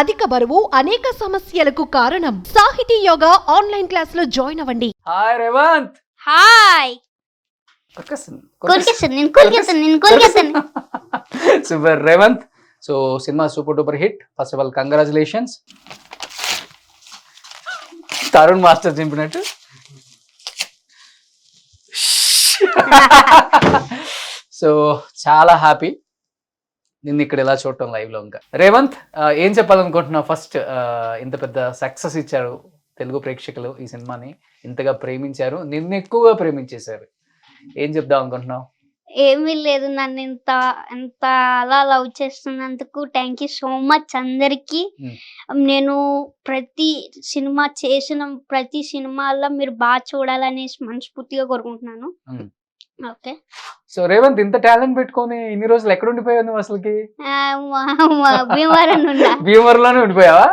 అధిక బరువు అనేక సమస్యలకు కారణం. సాహితీ యోగా ఆన్లైన్ క్లాస్ లో జాయిన్ అవ్వండి. హాయ్ రేవంత్. హాయ్ కొరికేస్తాను. Super Revanth. So cinema super duper hit. First of all congratulations. Tarun master చింపినట్టు. సో చాలా హ్యాపీ నిన్ను ఇక్కడ ఎలా చూడటం లైవ్ లో. ఇంకా రేవంత్, ఏం చెప్పాలనుకుంటున్నావు? ఫస్ట్ ఇంత పెద్ద సక్సెస్ ఇచ్చారు తెలుగు ప్రేక్షకులు, ఈ సినిమాని ఇంతగా ప్రేమించారు, నిన్ను ఎక్కువగా ప్రేమించేశారు. ఏం చెప్దాం అనుకుంటున్నావు? ఏమీ లేదు, నన్ను ఇంత ఇంత అలా లవ్ చేస్తున్నందుకు థ్యాంక్ యూ సో మచ్ అందరికి. నేను ప్రతి సినిమా చేసిన ప్రతి సినిమాల్లో మీరు బాగా చూడాలనేసి మనస్ఫూర్తిగా కోరుకుంటున్నాను. ఓకే. సో రేవంత్, ఇంత టాలెంట్ పెట్టుకొని ఇన్ని రోజులు ఎక్కడ ఉండిపోయావు నువ్వు అసలుకి? భీమవరం భీమవరంలోనే ఉండిపోయావా?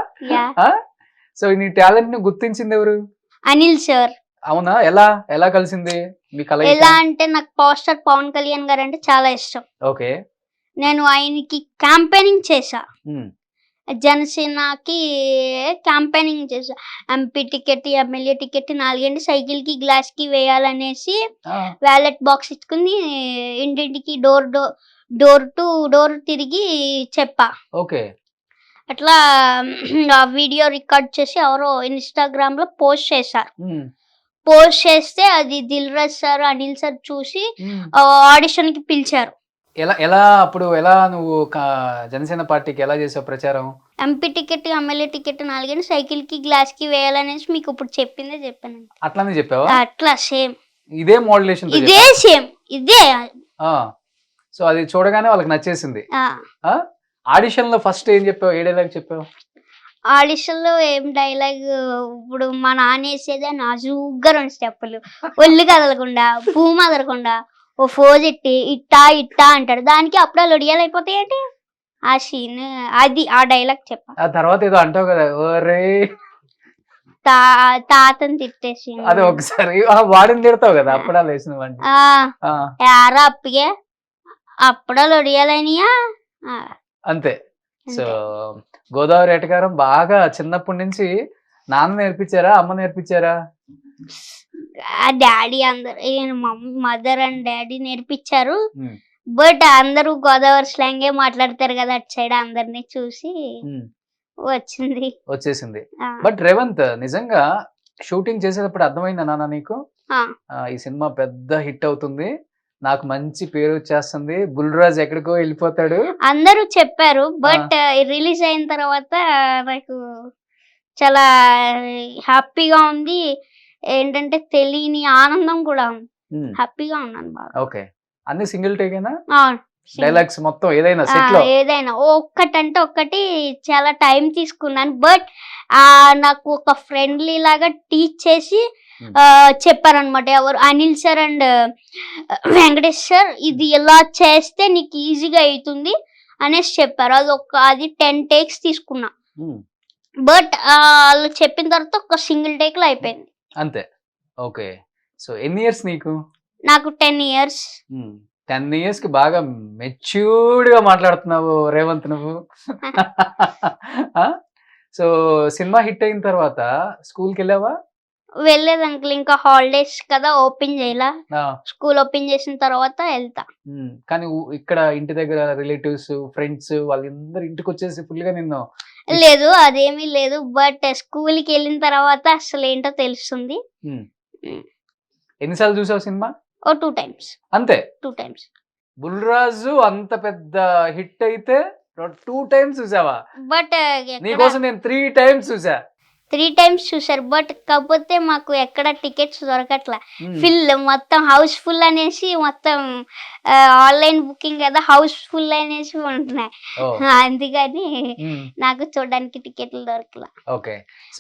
సో నీ టాలెంట్ ని గుర్తించింది ఎవరు? అనిల్ సార్. అవునా? ఎలా ఎలా కలిసింది మీ కళ? ఎలా అంటే నాకు పవర్ స్టార్ పవన్ కళ్యాణ్ గారు అంటే చాలా ఇష్టం. ఓకే. నేను ఆయనకి క్యాంపెయినింగ్ చేశా, జనసేనకి క్యాంపెయినింగ్ చేశా. MP ticket, MLA ticket 4 cycle కి గ్లాస్ కి వేయాలనేసి వ్యాలెట్ బాక్స్ ఇచ్చుకుని ఇంటింటికి డోర్ టు డోర్ తిరిగి చెప్పా. ఓకే. అట్లా ఆ వీడియో రికార్డ్ చేసి ఎవరో ఇన్స్టాగ్రామ్ లో పోస్ట్ చేశారు. పోస్ట్ చేస్తే అది దిల్ రాజు సార్, అనిల్ సార్ చూసి ఆడిషన్ కి పిలిచారు. ఎలా ఎలా అప్పుడు ఎలా నువ్వు జనసేన పార్టీకి ఎలా చేసావు ప్రచారం? MP ticket, MLA ticket 4 cycle కి గ్లాస్ కి వేయాలనేసి మీకు ఇప్పుడు చెప్పాను. అట్లానే చెప్పావా? అట్లా సేమ్ ఇదే మోడ్యులేషన్, ఇదే సేమ్ ఇదే. సో అది చూడగానే వాళ్ళకి నచ్చేసింది. ఆడిషన్ లో ఫస్ట్ ఏం చెప్పావు? ఏ డైలాగ్ చెప్పావు? ఆడిషన్ లో ఏం డైలాగ్, ఇప్పుడు మా నాన్న వేసేదే నాజుగ్గా 2 స్టెప్పులు, ఒళ్ళు కదలకుండా భూమి అదలకుండా ఓ ఫోజ్ ఎట్టి ఇట్టా ఇట్టా అంటాడు. దానికి అప్పుడే లొడియాలు అయిపోతాయంటే ఆ సీన్, అది ఆ డైలాగ్ చెప్పా. ఆ తర్వాత ఏదో అంటావు కదా, ఓరే తాతని తిట్టేసి అది ఒకసారి వాడిని తిడతావు కదా, అప్పుడా లేచిన వాడిని. యారా అప్పగే అప్పుడే లొడియాలనియా అంతే. సో గోదావరి ఎటకారం బాగా చిన్నప్పటి నుంచి నాన్న నేర్పించారా, అమ్మ నేర్పించారా? డాడీ అందరు, మదర్ అండ్ డాడీ నేర్పించారు. బట్ అందరూ గోదావరి స్లాంగే మాట్లాడతారు కదా అటు సైడ్, అందరినీ చూసి వచ్చేసింది. బట్ రేవంత్, నిజంగా షూటింగ్ చేసేటప్పుడు అర్థమైందా నాన్న నీకు ఈ సినిమా పెద్ద హిట్ అవుతుంది, నాకు మంచి పేరు వచ్చేస్తుంది, బుల్రాజ్ ఎక్కడికో వెళ్ళిపోతాడు అందరూ చెప్పారు. బట్ రిలీజ్ అయిన తర్వాత నాకు చాలా హ్యాపీగా ఉంది. ఏంటంటే తెలియని ఆనందం కూడా ఉంది, హ్యాపీగా ఉన్నాను బాగా. ఓకే. అన్ని సింగిల్ టేకేనా? డైలాగ్స్ మొత్తం ఏదైనా సెట్ లో? ఏదైనా ఒక్కటంటే ఒక్కటి చాలా టైం తీసుకున్నాను. బట్ నాకు ఒక ఫ్రెండ్లీ లాగా టీచ్ చేసి చెప్పారనమాట. ఎవరు? Anil sir and Venkatesh sir. ఇది ఎలా చేస్తే నీకు ఈజీగా అవుతుంది అనేసి చెప్పారు. అది 10 takes తీసుకున్నా. బట్ వాళ్ళు చెప్పిన తర్వాత ఒక సింగిల్ టేక్ లో అయిపోయింది అంతే. ఓకే. సో ఎన్ని ఇయర్స్ నీకు? నాకు 10 years. 10 years కి బాగా మెచ్యూర్డ్ గా మాట్లాడుతున్నావు రేవంత్ నువ్వు. సో సినిమా హిట్ అయిన తర్వాత స్కూల్కి వెళ్ళావా? వెళ్ళలేదు అంకుల్, ఇంకా హాలిడేస్ కదా, ఓపెన్ చేయాల. స్కూల్ ఓపెన్ చేసిన తర్వాత వెళ్తా. కానీ ఇక్కడ ఇంటి దగ్గర రిలేటివ్స్, ఫ్రెండ్స్ వాళ్ళందరూ ఇంటికి వచ్చేసి ఫుల్ గా నిన్ను? లేదు, అదేమీ లేదు. బట్ స్కూల్ కి వెళ్ళిన తర్వాత అసలు ఏంటో తెలుస్తుంది. ఎన్నిసార్లు చూసావు సినిమా? 2 times. అంతే? 2 times. బుల్రాజు అంత పెద్ద హిట్ అయితే 2 times చూసావా? బట్ నీకోసం నేను 3 times చూసా. 3 times చూసారు. బట్ కాకపోతే మాకు ఎక్కడ టికెట్స్ దొరకట్లా. ఫుల్ మొత్తం హౌస్ ఫుల్ అనేసి, మొత్తం ఆన్లైన్ బుకింగ్ కదా, హౌస్ ఫుల్ అనేసి ఉంటున్నాయి. అందుకని నాకు చూడడానికి టికెట్లు దొరకలా.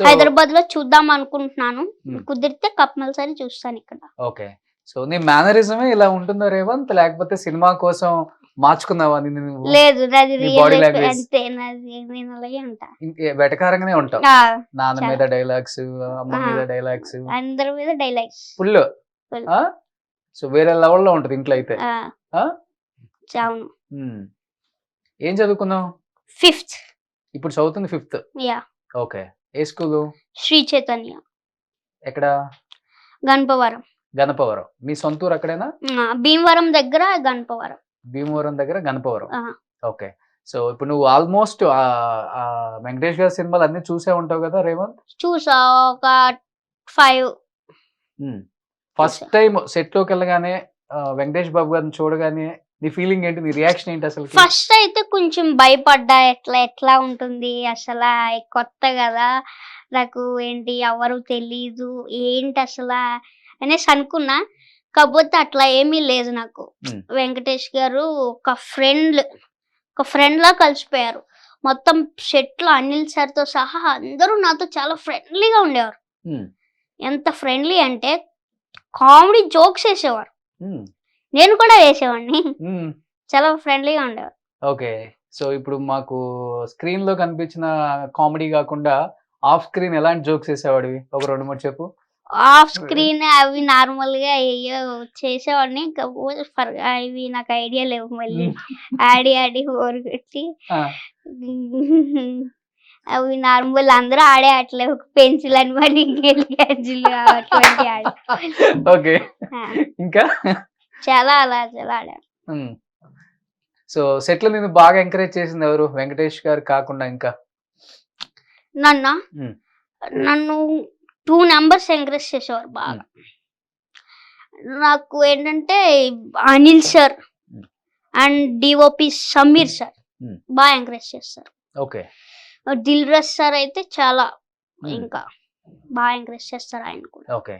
హైదరాబాద్ లో చూద్దాం అనుకుంటున్నాను, కుదిరితే కంపల్సరీ చూస్తాను ఇక్కడ. ఓకే. సో నీ మేనరిజమే ఇలా ఉంటుందా రేవంత్, లేకపోతే సినిమా కోసం మార్చుకున్నావా? లేదు, నాది రియల్ లైఫ్ అంతే. నేను అలాగే ఉంటా, వెటకారంగానే ఉంటావు. నాన్న మీద డైలాగ్స్, అమ్మ మీద డైలాగ్స్, అందరి మీద డైలాగ్స్ ఫుల్. సో వేరే లెవెల్ లో ఉంటది ఇంట్లో అయితే. అవును. ఏం చదువుకున్నావు? 5th. ఇప్పుడు చదువుతుంది 5th. Yeah okay. ఏ స్కూలు? శ్రీ చైతన్య ఎక్కడ? గణపవరం. గణపవరం. మీ సొంత ఊరు అక్కడేనా? భీమవరం దగ్గర గణపవరం. భీమవరం దగ్గర గణపవరం. ఆ, ఓకే. సో ఇప్పుడు నువ్వు ఆల్మోస్ట్ వెంకటేష్ గారి సినిమాలు అన్ని చూసే ఉంటావు కదా రేవంత్? చూసా ఒక 5. ఫస్ట్ టైం సెట్ లోకి వెళ్ళగానే వెంకటేష్ బాబు గారిని చూడగానే నీ ఫీలింగ్ ఏంటి? నీ రియాక్షన్ ఏంటి అసలు? ఫస్ట్ అయితే కొంచెం భయపడ్డా, ఎట్లా ఉంటుంది అసలు, కొత్త కదా నాకు, ఏంటి ఎవరు తెలీదు ఏంటి అసలు అనేసి అనుకున్నా. కాకపోతే అట్లా ఏమీ లేదు నాకు. వెంకటేష్ గారు ఒక ఫ్రెండ్ లా కలిసిపోయారు. మొత్తం సెట్ లో అనిల్ సార్ తో సహా అందరూ నాతో చాలా ఫ్రెండ్లీగా ఉండేవారు. ఎంత ఫ్రెండ్లీ అంటే కామెడీ జోక్స్ వేసేవారు, నేను కూడా వేసేవాడిని. చాలా ఫ్రెండ్లీగా ఉండేవారు. ఓకే. సో ఇప్పుడు మాకు స్క్రీన్ లో కనిపించిన కామెడీ కాకుండా ఆఫ్ స్క్రీన్ ఎలాంటి జోక్స్ వేసేవాడివి? ఒక 2-3 చెప్పు. ఆఫ్ స్క్రీన్ అవి నార్మల్ గా చేసేవాడిని, కాకపోతే అవి నాకు ఐడియా లేవు. మళ్ళీ ఆడి బోర్ కొట్టి అవి నార్మల్ అందరూ ఆడే ఆటలే, పెన్సిల్ అని మరి గ్యాజులు అటువంటి ఆడే. ఓకే. ఇంకా చాలా ఆడాను. సో సెట్ లో నేను బాగా ఎంకరేజ్ చేసింది ఎవరు? వెంకటేష్ గారు కాకుండా ఇంకా? నన్ను 2 numbers ఎంకరేజ్ చేసేవారు బాగా. నాకు ఏంటంటే Anil sir and DOP Sameer sir బాగా ఎంకరేజ్ చేస్తారు. ఓకే. దిల్ రాజు సార్ అయితే చాలా ఇంకా బాగా ఎంకరేజ్ చేస్తారు ఆయన కూడా. ఓకే.